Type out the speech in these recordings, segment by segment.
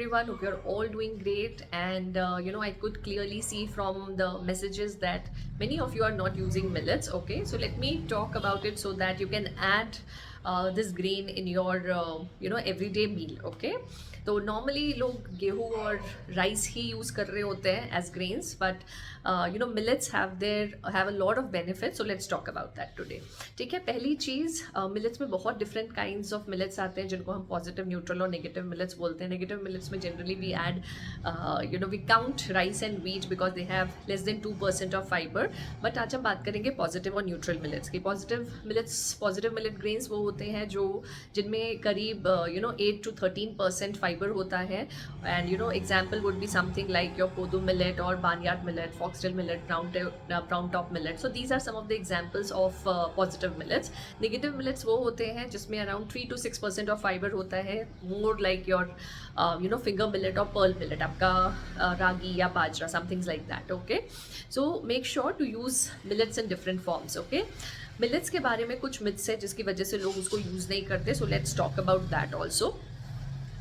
everyone. Hope you're all doing great. And I could clearly see from the messages that many of you are not using millets. Okay, so let me talk about it so that you can add this grain in your everyday meal. Okay, तो normally लोग गेहूँ और rice ही use कर रहे होते हैं as grains, but millets have a lot of benefit. So let's talk about that today. ठीक है, पहली चीज़, मिलेट्स में बहुत डिफरेंट काइंड्स ऑफ मिलेट्स आते हैं जिनको हम पॉजिटिव, न्यूट्रल और नेगेटिव मिलेट्स बोलते हैं. नेगेटिव मिलेट्स में generally we add we count rice and wheat because they have less than 2% of fibre. But आज हम बात करेंगे पॉजिटिव और न्यूट्रल मिलेट्स की. पॉजिटिव मिलेट ग्रेन्स वो होते हैं जो जिनमें करीब 8 to 13% फाइबर होता है. And example would be something like your kodo millet और barnyard millet, foxtail millet, brown top millet. So these are some of the examples of positive millets. Negative millets वो होते हैं जिसमें अराउंड 3 to 6% ऑफ फाइबर होता है, more like your finger millet और pearl millet, आपका रागी या bajra, somethings like that. Okay, so make sure to use millets in different forms. Okay, millets के बारे में कुछ मिथ्स है जिसकी वजह से लोग उसको यूज़ नहीं करते. सो let's talk about that also.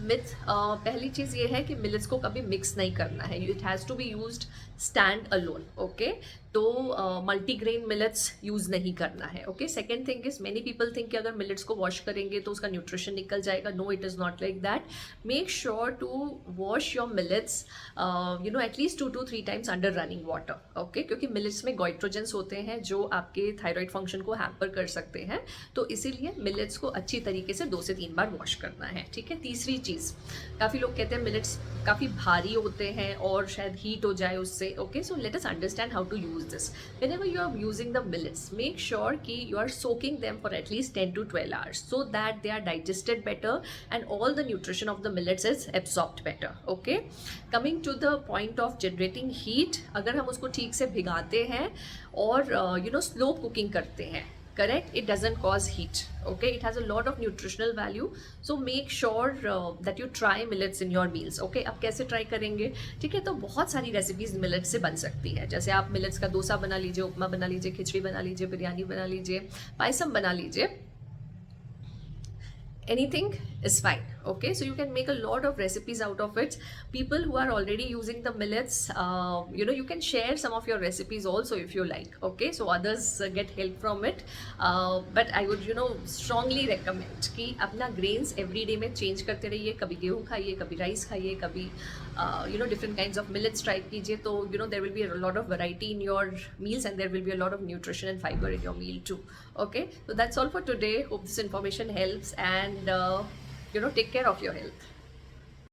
Myth, पहली चीज़ ये है कि मिलेट्स को कभी मिक्स नहीं करना है. It has to be used stand alone. Okay, तो मल्टीग्रेन मिलेट्स यूज़ नहीं करना है. Okay, second thing is many people think कि अगर मिलेट्स को वॉश करेंगे तो उसका न्यूट्रिशन निकल जाएगा. No, it is not like that. Make sure to wash your millets at least 2 to 3 times under running water. Okay, क्योंकि मिलेट्स में गोइट्रोजेंस होते हैं जो आपके थायराइड फंक्शन को हैम्पर कर सकते हैं. तो इसीलिए मिलेट्स को अच्छी तरीके से 2 से 3 बार वॉश करना है. ठीक है, तीसरी चीज़, काफ़ी लोग कहते हैं मिलेट्स काफ़ी भारी होते हैं और शायद हीट हो जाए उससे. Okay, so let us understand how to use this. Whenever you are using the millets, make sure कि you are soaking them for at least 10 to 12 hours so that they are digested better and all the nutrition of the millets is absorbed better. Okay, coming to the point of generating heat, अगर हम उसको ठीक से भिगाते हैं और slow cooking करते हैं, correct, it doesn't cause heat. Okay, it has a lot of nutritional value, so make sure that you try millets in your meals. Okay, अब कैसे ट्राई करेंगे? ठीक है, तो बहुत सारी रेसिपीज मिलेट से बन सकती है. जैसे आप मिलेट्स का डोसा बना लीजिए, उपमा बना लीजिए, खिचड़ी बना लीजिए, बिरयानी बना लीजिए, पायसम बना लीजिए. Anything is fine. Okay, so you can make a lot of recipes out of it. People who are already using the millets, you can share some of your recipes also if you like. Okay, so others get help from it. But I would strongly recommend कि अपना grains every day में change करते रहिए. कभी गेहूँ खाइए, कभी rice खाइए, कभी different kinds of millets try कीजिए. तो there will be a lot of variety in your meals and there will be a lot of nutrition and fiber in your meal too. Okay, so that's all for today. Hope this information helps and take care of your health.